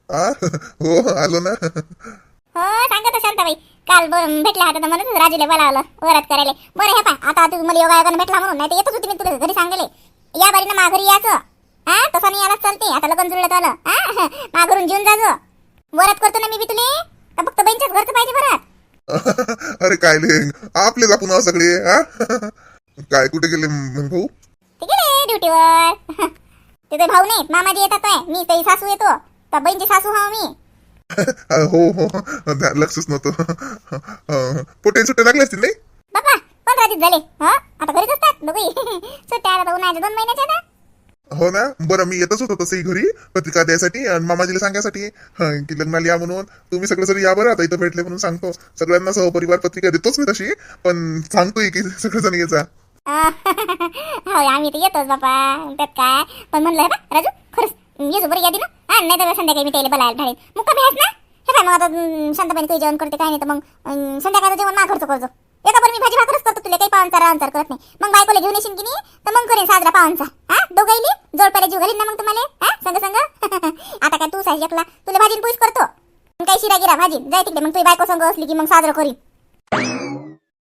हो आलो ना. हो सांगत शांताबाई. काल भेटला होता तर म्हणत राजूला बोलावलं वरात करायला. बरं हे पाय आता तू मला योगायोगानं भेटला म्हणून, नाही तर येतच होती मी तुला घरी सांगले. या बारीनं माघारी यायचं. हा तसा नाही यायलाच चालते. आता लग्न जुळलं आलं. हा माघरून जेवून जायचं. वरात करतो ना मी बी तुले. का फक्त बहिणीच्याच घरचं पाहिजे वरात? अरे काय ले आपलेच आपण सगळे. काय कुठे गेले मग भाऊ? ते गेले ड्युटीवर. ते भाऊ नाहीत मामाजी येतात. मी काही सासू येतो तर बहिणीची सासू हा मी. हो हो लक्षच नव्हतं. पोटे सुट्टे लागले असतील नाही? बाबा 15 दिवस झाले. हा आता घरीच असतात दोघी. सुट्ट्या आता उन्हाळ्याच्या 2 महिन्याच्या ना. हो ना. बरं मी येतच होतो तसंही घरी पत्रिका द्यायसाठी आणि मामाजीला सांगायसाठी की लग्नाला या म्हणून. तुम्ही सगळं जरी या बरं आता इथं भेटले म्हणून सांगतो. सगळ्यांना सहपरिवार पत्रिका देतोच मी तशी, पण सांगतोय की सगळेजण यायचा. हो आम्ही तर येतोच बाबा. त्यात काय पण म्हणलं ना राजू खरंच येतो बरं यादी ना. हा नाही तर संध्याकाळी मी त्याला बोलायला ढाळीन. मुक्कामी आहेस ना. हे काय मग आता शांताबाई काही जेवण करते काय नाही तर मग संध्याकाळचं जेवण माघारचं करतो. एका पण मी भाजी भाकरच करतो तुला काही पाहुणचार करत नाही. मग बायकोला घेऊन येशील की नाही तर मग करेन साजरा पाहुणचा. हा दोघाईली जोडप्याला जीव घालीन ना मग तुम्हाला. हा संग संग. आता काय तू साहेब एकला तुला भाजीन पुईस करतो. काही शिरा गिरा भाजी जाय तिकडे. मग तुझी बायको संग असली की मग साजरं करीन.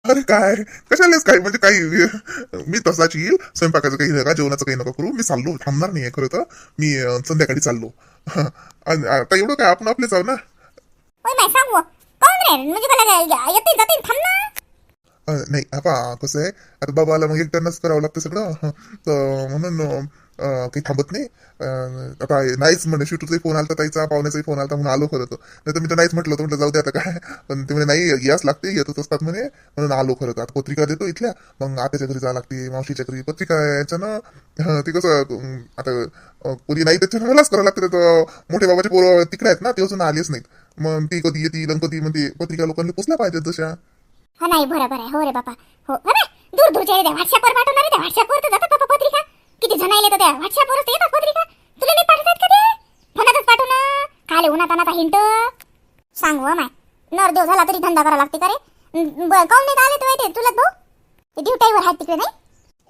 अरे काय कशालेच काय म्हणजे काही मी तसाच येईल. स्वयंपाकाचं काही नका जेवणाचं काही नका करू. मी चाललो थांबणार नाहीये खरं तर. मी संध्याकाळी चाललो. आणि आता एवढं काय आपण आपले जाऊ ना. ओय माय सांगू कोण रे म्हणजे मला येते जाते थांब ना. नाही आपा कसं आहे आता बाबाला मग एकट्यानंच करावं लागतं सगळं. तर म्हणून काही थांबत नाही. आता नाहीच म्हणे शिटूचाही फोन आला ताईचा पाहुण्याचाही फोन आला म्हणून आलो खरं तर. नाही तर मी तर नाहीच म्हटलं होतं. म्हटलं जाऊ दे आता काय. पण ते म्हणे नाही याच लागते येतच असतात म्हणे म्हणून आलो खरं तर. आता पत्रिका देतो इथल्या मग आत्याच्या घरी जावं लागते मावशीच्या घरी पत्रिका याच्यानं ते कसं आता कोणी नाही त्याच्या मलाच करावं लागतं. तर मोठे बाबाचे पोरं तिकडे आहेत ना ते अजून आलेच नाहीत. मग ती कधी येतील आणि कधी म्हणजे पत्रिका लोकांनी पोचल्या पाहिजेत जशा. हा नाही बरोबर आहे. हो रे बापा हो. अरे दूर दूरच्या व्हॉट्सअपवर पाठवणार त्या व्हॉट्सअपवर तर जातात बापा पत्रिका. किती जण आले तर त्या व्हॉट्सअपवरच येतात पत्रिका. तुला नाही पाठवतात का ते? फोनातच पाठव ना. खाले उन्हात अनाचा हिंट सांगू माय. नरदेव झाला तरी धंदा करावा लागते का रे? काऊन नाही आले तर तुला भाऊ ते ड्युटीवर आहेत तिकडे नाही.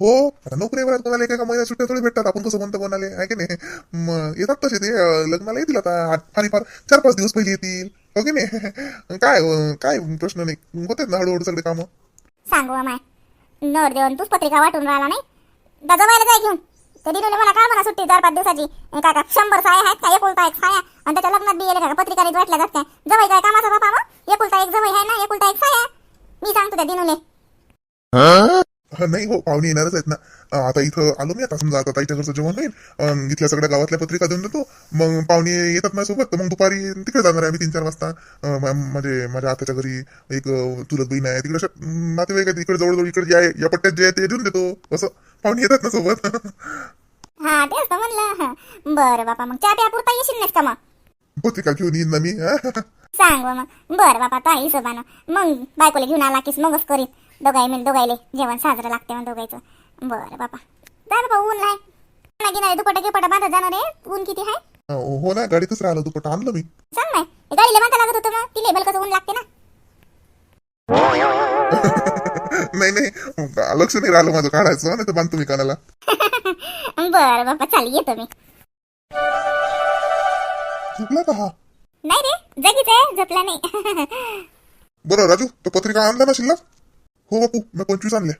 हो आता नोकरीवर कोणाला एका महिन्यात सुट्ट्या थोडी भेटतात. आपण कसं म्हणतो कोणाला आहे की नाही. येतात तसे ते लग्नाला येतील आता फार 4-5 दिवस पहिले येतील. हो की नाही. काय काय प्रश्न नाही होतात ना हळूहळू सगळे कामं. सांगू माय नरदेवन तूच पत्रिका वाटून राहिला नाही. जवायला जाय घेऊन कधी मला काय म्हणा सुट्टी 4-5 दिवसाची. काय का 100 साया आहेत का एकुलता एक साया आणि त्याच्या लग्नात बी गेले का पत्रिका वाटल्या जात काय जवाई काय कामाचा बापा. मग एकुलता एक जवाई आहे ना एकुलता एक साया. मी सांगतो त्या दिनुले. नाही हो पाहुणे येणारच आहेत ना. आता इथं आलो मी आता समजा आता ताईच्या घरचं जेवण होईल. इथल्या सगळ्या गावातल्या पत्रिका देऊन देतो. मग पाहुणे येतात माझ्यासोबत तर मग दुपारी तिकडे जाणार आहे आम्ही 3-4 वाजता. म्हणजे माझ्या आत्याच्या घरी एक चुलत बहीण आहे तिकडे नातेवाईक आहे तिकडे जवळजवळ इकडे या पट्ट्यात जे आहे ते देऊन देतो. असं पाहुणे येतात ना सोबत. हा तेच तर म्हणलं. बरं बापा मग चहा प्या पुरता येशील नाहीस का मग? पत्रिका घेऊन येईन ना मी. सांग मग. बरं बापा तो हिशोबानं मग बायकोला घेऊन आला कीच मगच करीत. दोघायले जेवण साजरं लागते मग दोघायचं. बरं बापा जा बापा ऊन लाय घेणार दुपटा गिपटा बांधत जाणार आहे. ऊन किती आहे. हो ना गाडीतच राहिलं दुपट्टा आणलं मी. सांग नाही गाडीला बांधा लागत होतं मग तिले भलकच ऊन लागते ना. नाही नाही लक्ष नाही राहिलं माझं काढायचं नाही तर बांधतो मी कानाला. बरं बापा चाल येतो मी. झोपला का हा? नाही रे जगीच आहे झोपला नाही. बरं राजू तो पत्रिका आणला ना शिल्लक? हो बापू मी 25 आणल्या.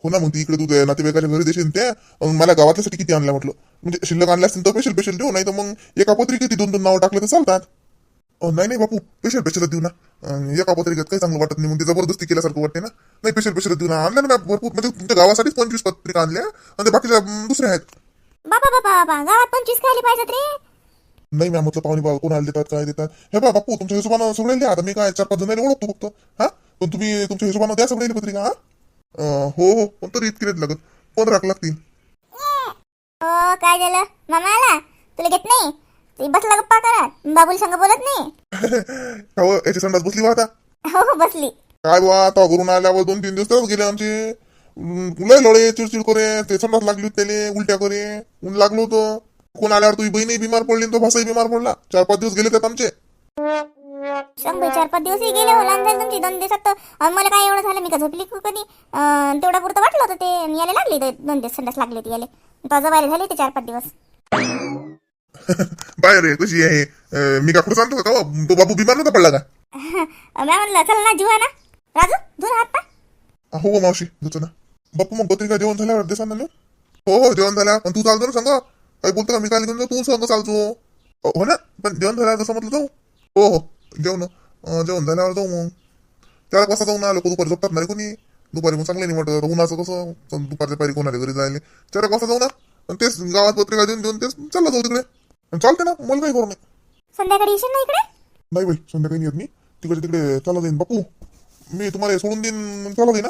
हो ना मग ती इकडे तू नातेवाईकाच्या घरी देशील त्या मला गावातल्यासाठी किती आणल्या म्हटलं. म्हणजे शिल्लक आणल्या असतील तर स्पेशल देऊ नाही तर मग एका पत्रिकेत 2-2 नावं टाकले तर चालतात. नाही बापू स्पेशल देऊ ना. एका पत्रिकेत काही चांगलं वाटत नाही मग ते जबरदस्ती केल्यासारखं वाटते ना. नाही स्पेशल देऊ ना. आणल्या ना भरपूर म्हणजे तुमच्या गावासाठीच 25 पत्रिका आणल्या आणि ते बाकीच्या दुसऱ्या आहेत. बाबा बाबा बाबा गावात 25 खाली पाहिजेत रे. नाही मॅम म्हटलं पाहुणे बाबा कोणाला देतात काय देतात. हे बा बापू तुमच्या हिशोबानं सगळे द्या. आता मी काय 4-5 जणांना ओळखतो फक्त. हा पण तुम्ही तुमच्या हिशोबानं द्या सगळ्यांनी पत्रिका. हो हो पण तरी इतकी नाही लागत 15 लागतील. हो काय झालं मामा आला तुला घेत नाही. बसला गप्पा करत बाबूल संग बोलत नाही. हो याची संडास बसली बा आता. हो बसली. काय बा आता घरून आल्यावर 2-3 दिवस तरच गेले आमचे. लय लढे चिडचिड करे ते संडास लागली होती त्याले उलट्या करे ऊन लागलो होतं. कोण आल्यावर तुझी बहीणही बिमार पडली तो भासाही बिमार पडला. 4-5 दिवस गेले त्यात आमचे. सांग 4-5 दिवसही गेले हो लहान झालं तुमची 2 दिवसात तर मला काय एवढं झालं मी का झोपली कधी. तेवढा पुरतं वाटलं होतं ते याला लागली 2 दिवस संडास लागली होती याले. तो जवायला झाले ते 4-5 दिवस. बाहेर रे कशी आहे मी का खरं सांगतो का हो? तो बाबू बिमार नव्हता पडला का? मी म्हणलं चल ना जीवा ना राजू धुन हात पाय. हो मावशी दुचं ना. बापू मग पत्रिका जेवण झाल्यावर देसान ना मी? हो जेवण झाल्या पण तू चालतो ना सांगा काही बोलतो का मी काय घेऊन जाऊ तू सांग चालतो. हो ना पण जेवण झाल्यावर जसं म्हटलं जाऊ. हो जेवण झाल्यावर जाऊ मग 4 वाजता जाऊन आलो दुपारी झोपतात नाही कोणी दुपारी मग चांगले नाही म्हटलं उन्हाचं कसं दुपारच्या पारी कोणाला घरी जायला 4 वाजता जाऊ ना तेच गावात पत्रिका देऊन तेच चालला जाऊ तिकडे चालते ना मला काही करू नाही. संध्याकाळी येशील ना इकडे. नाही बाई संध्याकाळी येत मी तिकडे तिकडे चालला जाईन बापू मी तुम्हाला सोडून देईन चालला जाईन ना.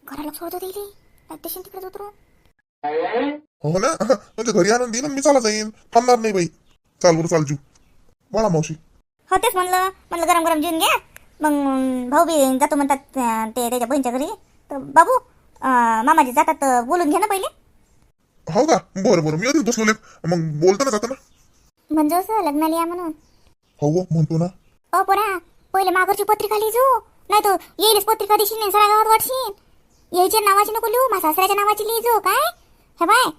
घराला सोडतो दिली देशील तिकडे उतरू. हो ना म्हणजे घरी आणून देईन मी चाला जाईन थांबणार नाही बाई. चाल बरं चाल जू बाळा मावशी. हो तेच म्हणलं गरम गरम जेवून घ्या मग भाऊ बी जातो म्हणतात ते त्याच्या बहिणीच्या घरी तर बाबू मामाजी जातात तर बोलून घ्या ना पहिले. हो का बरं मी आधीच बसलो मग बोलतो ना जाता ना. म्हणजे असं लग्नाला या म्हणून. हो म्हणतो ना. पोरा पहिले मागरची पत्रिका लिहिजो नाही तो येईलच पत्रिका दिशील नाही सगळ्या गावात वाटशील यायच्या नावाची नको लिहू माझ्या सासऱ्याच्या नावाची लिहिजो काय हे बाय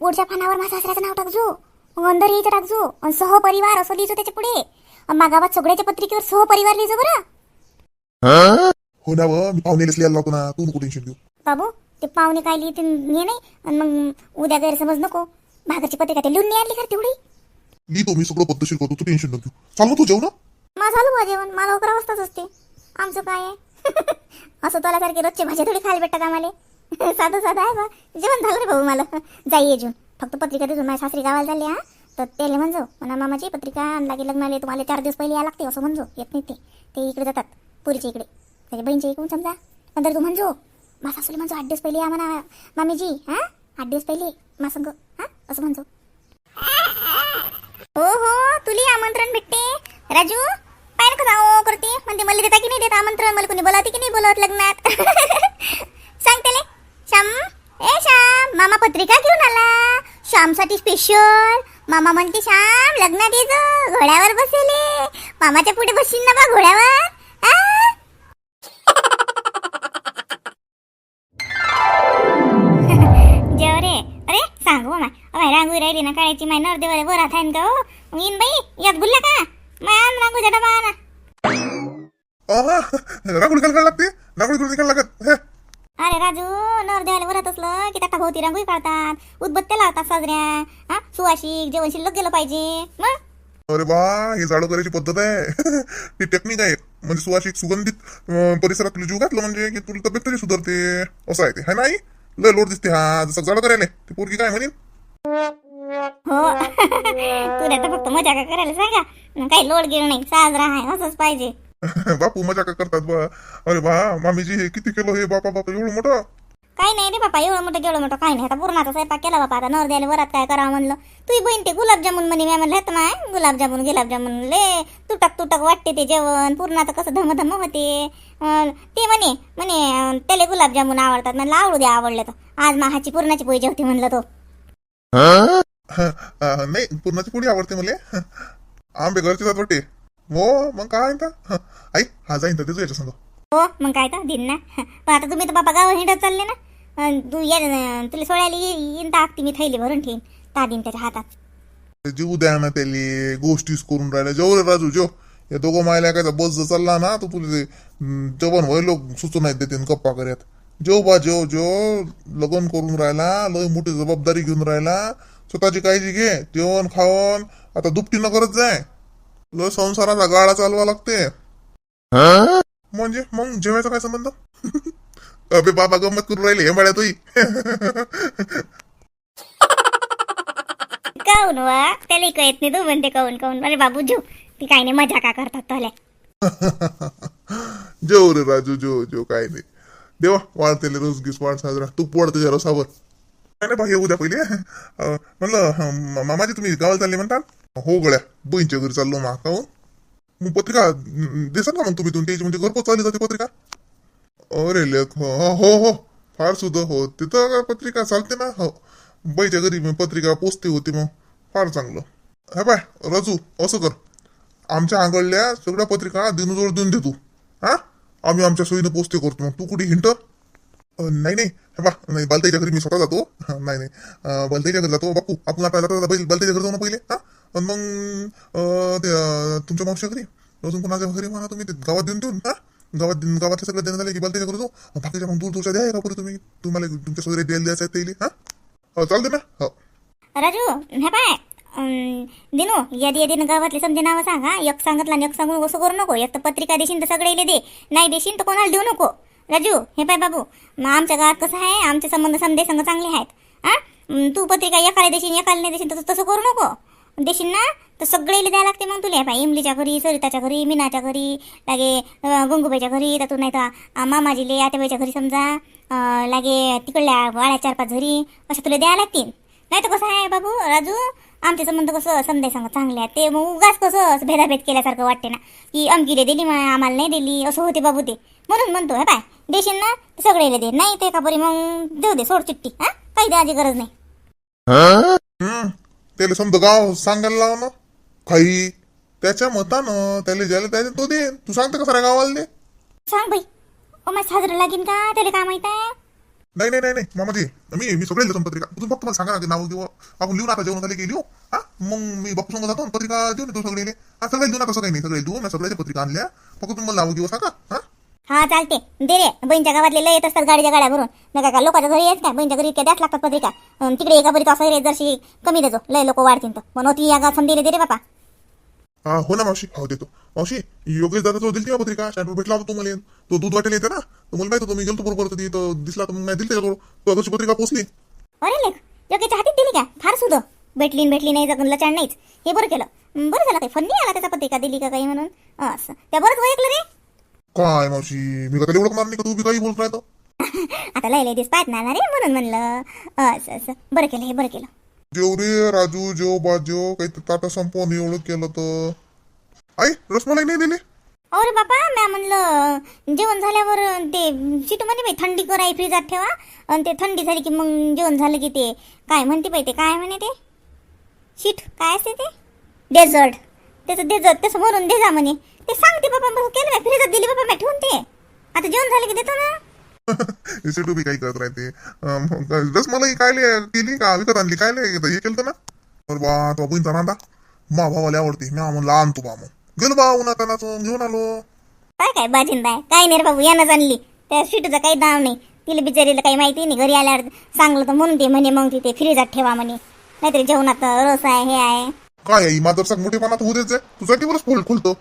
पुढच्या पानावर माझ्या सासऱ्याचं नाव टाकजो मग अंदर यायचं टाकजो आणि सहपरिवार असं लिहिजो त्याच्या पुढे मा गावात सगळ्याच्या पत्रिकेवर सहपरिवार लिहिजो बरं. हो ना व मी पाहुणेलेच लिहायला लावतो ना तू नको टेन्शन घेऊ. बाबू ते पाहुणे काय लिहिते हे नाही आणि मग उद्या गैरसमज नको भागाची पत्रिका ते लिहून नाही आणली खरं तेवढी. लिहितो मी सगळं पद्धतशीर करतो तू टेन्शन नको घेऊ. चाल तू जेव ना. माझं झालं बा जेवण मला 11 वाजताच असते आमचं काय आहे. असं तुला रोजची भाज्या थोडी खायला भेटतात आम्हाला. साधं आहे बा जेवण झालं रे भाऊ मला. जाई अजून फक्त पत्रिका देऊन माझ्या सासरी गावाला झाली हा तर त्याला म्हणजो म्हणा मामाची पत्रिका आणला लागेल तुम्हाला 4 दिवस पहिले या लागते असं म्हणजो येत नाही ते इकडे जातात पुरीच्या इकडे त्याच्या बहिणीच्या इकडून समजा नंतर तू म्हणजो माझ्या सासूला म्हणजो 8 दिवस पहिले या म्हणा मामीजी हा 8 दिवस पहिले मा संग हा असं म्हणजो. हो तुला आमंत्रण भेटते राजू पाय नका जाओ करते म्हणते मला देता की नाही देत आमंत्रण मला कोणी बोलावते की नाही बोलवत लग्नात. सांगते ले श्याम मामा पत्रिका घेऊन आला श्यामसाठी स्पेशल. मामा म्हणते श्याम लग्नात येतो घोड्यावर बसेले मामाच्या पुढे बसशील ना बा घोड्यावर. जेव रे अरे सांगू माय रांगोळी राहिली ना काढायची माय नरदेवाले बरात आहे का हो येईन बाई यात गुल्ला का माय आण रांगोळीचा डबा आणा. रांगोळी काढायला लागते रांगोळी करून निघायला लागत. अरे राजू नरदेवाले बरत असलं की त्या भोवती रांगोळी काढतात उदबत्त्या लावतात साजऱ्या हा सुवासिक जेवण शिल्लक गेलं पाहिजे मग. अरे बा हे झाडू करायची पद्धत आहे. ती टेक्निक आहे म्हणजे सुवासिक सुगंधित परिसरात तुला जीव घातलं म्हणजे की तुला तब्येत तरी सुधारते असं आहे ते है नाही. लय लोड दिसते हा जसं झाडू करायला ती पोरगी काय म्हणेन. हो तुला तर फक्त मजा का करायला सांगा काही लोड गेलं नाही साजरा आहे असंच पाहिजे. बापू मजा का करतात बा. अरे बा मामीजी हे किती केलं हे बापा एवढं मोठं. काही नाही रे बापा एवढं मोठं काही नाही आता पूर्णाचा स्वयंपाक केला बापा आता नवरदेवाला वरात काय करावं म्हणलं तुझी बहीण ते गुलाबजामुन म्हणे मी म्हणलं नाही गुलाबजामुन ले तुटक वाटते ते जेवण पूर्णाचं कसं धम होते ते म्हणे त्याला गुलाबजामुन आवडतात म्हणलं आवडू द्या आवडले तर आज हाची पूर्णाची पोळी जेवते म्हणलं तो. नाही पूर्णाची पोळी आवडते मला आंबे घरचे जात वाटते. हो मग काय आई हा जाईन तर त्याचं याच्या सांग. हो मग काय तर दिन ना पण आता तुम्ही तर बाबा गावात हिंडत चालले ना तू ये तुला सोडायला येईन टाकते मी थैली भरून ठेवीन तादीन त्याच्या हातात. जीव द्या ना त्याले गोष्टीच करून राहिल्या जेव रे राजू जेव या दोघं मायला काय बस जर चालला ना तर तुला जेवण व्हाय लोक सुचू नाही देते गप्पा करत. जेव बा जेव लग्न करून राहिला लय मोठी जबाबदारी घेऊन राहिला स्वतःची काळजी घे जेवण खावण आता दुपटीनं करत जाय लय संसाराचा गाळा चालवा लागते. म्हणजे मग जेवायचा काय संबंध. अबे बाबा गंमत करून राहिले हे मळ्या तुई. काऊन वा त्याला कळत नाही तू म्हणते काऊन अरे बाबू जेव ती काही नाही मजा का करतात तुला. जेव रे राजू जेव काय नाही देवा वाढतेले रोज गीस वाढ साजरा तू पोड तुझ्या रसावर काय नाही बाहेर उद्या पहिले म्हणलं मामाजी तुम्ही गावाला चालले म्हणतात. हो गड्या बहीणच्या घरी चाललो मा काहून मग पत्रिका देसाल का मग तुम्ही त्याची म्हणजे घरपोच चालली जाते पत्रिका. अरे लेख हो फार सुद्धा हो तिथं काय पत्रिका चालते ना हो बाईच्या घरी पत्रिका पोचते होती मग फार चांगलं. हा बाय राजू असं कर आमच्या आंगडल्या सगळ्या पत्रिका दिनजवळ देऊन देतो हा आम्ही आमच्या सोयीनं पोचते करतो मग तू कुठे हिंट. नाही हे बा नाही बालताईच्या घरी मी स्वतः जातो. नाही बालताईच्या घरी जातो बापू आपण आता बलताईच्या घरी जाऊ ना पहिले हा आणि मग तुमच्या मावशी घरी अजून कोणाच्या घरी म्हणा तुम्ही ते गावात देऊन हा गावातले सगळं देणं झाले की बलतेच्या करू बाकीच्या मग दूरच्या द्या का बरं तुम्ही तुम्हाला तुमच्या सगळे द्यायचं आहे ते हा चालते ना हो राजू हे पाय दिनू यादी यादीनं गावातले समजे नावं सांगा एक सांगितलं आणि एक सांगून असं करू नको एक तर पत्रिका देशील तर सगळे दे नाही देशील तर कोणाला देऊ नको राजू हे पाय बाबू मग आमच्या गावात कसं आहे आमचे संबंध समजे संघ चांगले आहेत हा तू पत्रिका एकाला देशील एकाला नाही देशील तर तसं करू नको देशील ना तर सगळेला द्यायला लागते मग तुला पाय इमलीच्या घरी सरिताच्या घरी मीनाच्या घरी लागे गंगूबाईच्या घरी तर तू नाही तर मामाजीले आत्याबाईच्या घरी समजा लागे तिकडल्या वाळ्या 4-5 घरी असं तुला द्यायला लागतील नाही तर कसं आहे बाबू राजू आमचे संबंध कसं समजाय सांग चांगले आहेत ते मग उगाच कसं भेदाभेद केल्यासारखं वाटते ना की अमकीले दिली आम्हाला नाही दिली असं होते बाबू ते म्हणून म्हणतो हे पाय देशील ना तर सगळेला दे नाही ते का बरी मग देऊ दे सोड चिठ्ठी हा काही द्यायची गरज नाही त्याला समजा गाव सांगायला लाव ना काही त्याच्या मतानं त्याला ज्याला त्याने तो दे तू सांगते का साऱ्या गावाला दे सांग बाई माझं साजरं लागेल का त्याला काय माहित आहे नाही नाही नाही नाही मामाजी मी सगळे लिहितो पत्रिका तुम्ही फक्त मला सांगा ना की नाव किंवा आपण लिहून आता जेवण झाले की लिहू हा मग मी बापू संग जातो पत्रिका देऊन येतो सगळे हा सगळे लिहून तसं काही नाही सगळे लिहू मी सगळ्याच्या पत्रिका आणल्या फक्त तुम्हाला नाव किंवा सांगा हा हा चालते दे रे बहिणीच्या गावातले लय येत असतात गाडीच्या गाड्या भरून नका का लोकांच्या घरी येत काय बहिणीच्या घरी द्याच लागतात पत्रिका तिकडे एका बरीच असं रे जरशी कमी देतो लय लोक वाढतील तर म्हणून ती या गावात समजेल दे रे बापा हा हो ना मावशी हो देतो मावशी योगेश दादा तो दिली पत्रिका स्टँडवर भेटला होता तुम्हाला तो दूध वाटेल येते ना तर मला माहित होतं मी गेलो बरोबर तर तो दिसला तर मग नाही दिली त्याच्याजवळ तो अगोदरची पत्रिका पोचली अरे लेख योग्याच्या हातीत दिली का फार सुद्धा भेटली नाही जगून लचाण नाहीच हे बरं केलं बरं झालं काही फन नाही आला त्याचा पत्रिका दिली का काही म्हणून असं त्या बरंच ऐकलं रे काय मावशी मी का एवढं मारली का तू बी काही बोलत राहतो आता लय दिस पाहत ना रे म्हणून म्हणलं असं बरं केलं हे बरं केलं जेव रे राजू जेव बाजेव काही ताटा संपवून एवढं केलं तर आई रसमलाई नाही दिली अरे बापा म्या म्हणलं जेवण झाल्यावर ते शिटू म्हणे बाई थंडी कराय फ्रीजात ठेवा आणि ते थंडी झाली की मग जेवण झालं की ते काय म्हणते बाई ते काय म्हणे ते शीट काय असते ते डेझर्ट त्याचं डेझर्ट तसं म्हणून दे जा म्हणे ते सांगते बाबा मग केलं बाई फ्रीजात दिली बाबा मी ठेवून ते आता जेवण झालं की देतो ना शेटू बी काही करत राहते रसमलाई काय केली का विकत आणली काय हे केलं ना बरं बा तो बहिणचा नांदा मा भावाला आवडते मी म्हणलं आणतो बा मग गेलो बा उन्हातानाचं घेऊन आलो काय काय बाजिंदा काय नाही रे बाबू यानंच आणली त्या शिटूचा काही दाव नाही तिला बिचारीला काही माहिती नाही घरी आल्यावर सांगलं तर म्हणून ते म्हणे मग तिथे फ्रीजात ठेवा म्हणे नाहीतरी जेवणात रस आहे हे आहे काय आहे मादरसाक मोठेपणात होऊ द्यायचं तुझा टीवरच खुलतो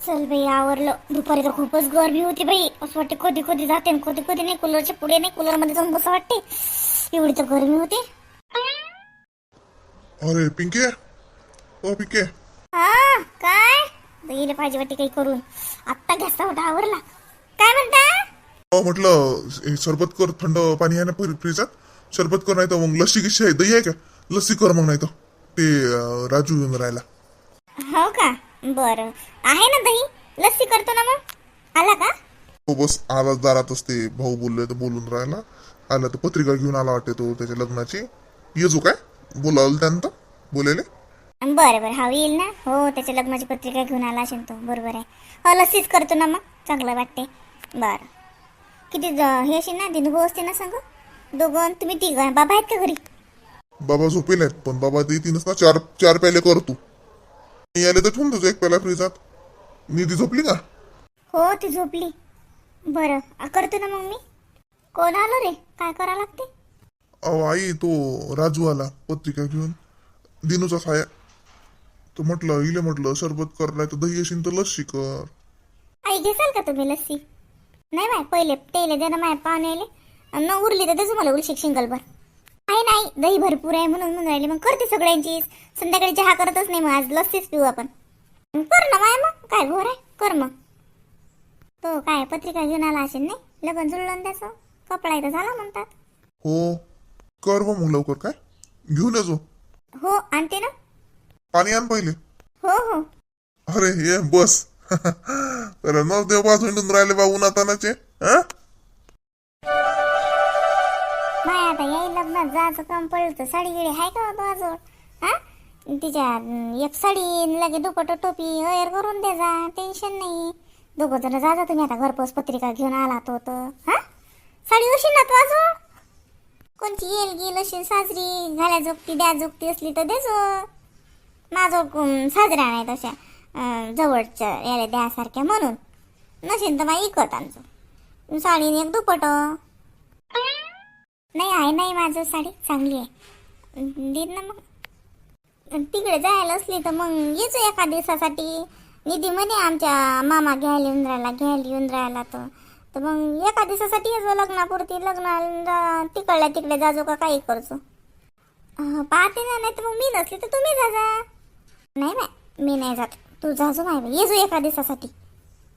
चल बाई आवरलं दुपारी तर खूपच गरमी होती बाई असं वाटते कधी कधी जाते आणि कधी कधी नाही कूलरच्या पुढे नाही कूलर मध्ये जाऊन बसं वाटते एवढी तर गरमी होती अरे पिंके ओ पिंके हा काय गेले पाहिजे वाटते काही करून आत्ता घ्यासा होता आवरला काय म्हणता म्हटलं सरबत कर थंड पाणी आहे ना फ्रीजात सरबत कर नाही तर मग लस्सी किशी आहे दही आहे का लस्सी कर मग नाही तर ते राजू येऊन राहिला हो का बरं आहे ना दही लस्सी करतो ना मग आला का हो बस आवाज दारातच ते भाऊ बोलले तर बोलून राहिला आला तर पत्रिका घेऊन आला वाटते तो त्याच्या लग्नाची येजो काय बोलावलं त्यानंतर बोलेले बरं बरं हा येईल ना हो त्याच्या लग्नाची पत्रिका घेऊन आला असेल तो बरोबर आहे हो लस्सीच करतो ना मग चांगलं वाटते बरं किती हे असेल ना दिनू भाऊ असते ना सांग दोघं तुम्ही तिघ बाबा आहेत का घरी बाबा झोपेल आहेत पण बाबा ते तीनच ना चार प्याले कर तू मी आले तर ठेवून तुझं एक प्याला फ्रीजात निधी झोपली का हो ती झोपली बरं करतो ना मग मी कोण आलो रे काय करा लागते अहो आई तो राजू आला पत्रिका घेऊन दिनूचा साया तो म्हटलं इले म्हटलं सरबत कर नाही तर दही असेल तर लस्सी कर आई घेसाल का तुम्ही लस्सी नाही माय पहिले तेले दे ना माय पाहुणे न उरली तर त्याचं मला उलशी शिंगलभर आहे नाही दही भरपूर आहे म्हणून म्हणून राहिले मग करते सगळ्यांची संध्याकाळी चहा करतच नाही मग आज लस्सीच पिऊ आपण कर ना माय मग काय घोर आहे कर मग तो काय पत्रिका घेऊन आला असेल नाही लग्न जुळलं त्याचं कपडा इथं झाला म्हणतात हो कर मग लवकर काय घेऊन येजो हो आणते ना पाणी आण पहिले हो हो अरे ये बस तर नव देव पाच हिंडून राहिले बा उन्हातानाचे माय आता याही लग्नात जायचं काम पडलं तर साडी गिडी आहे का बाजूळ हा तिच्या एक साडी लगे दुपट टोपी अयर करून दे जा टेन्शन नाही दोघं जण जा तुम्ही आता घरपोच पत्रिका घेऊन आला तो हा साडी उशी ना बाजूळ कोण कोणची येल गेल अशी साजरी घाल्या जोगती द्या जोगती असली तर देजो. माझं साजऱ्या नाही तशा जवळच्या याला द्यासारख्या म्हणून. नसेल तर मग इकत आणजो साडीने एक दुपट. नाही आहे नाही माझं साडी चांगली आहे देत ना मग. तिकडे जायला असली तर मग येचो एका दिवसासाठी. निधी म्हणे आमच्या मामा घ्यायला येऊन राहिला तर मग एका दिवसासाठी येजो लग्नापुरती. लग्नाला तिकडल्या तिकडे जाजो का काही करजो. पाहते ना नाही तर मग मी नसली तर तुम्ही जा. नाही बाय मी नाही जात तू जाजो माय येजो एका दिवसासाठी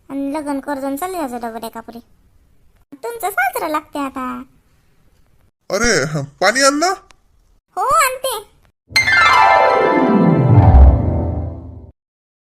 आणि लग्न करजो चालले जाजो डबल एकापुरी. तुमचं साजरं लागते आता. अरे पाणी आण ना. हो आणते.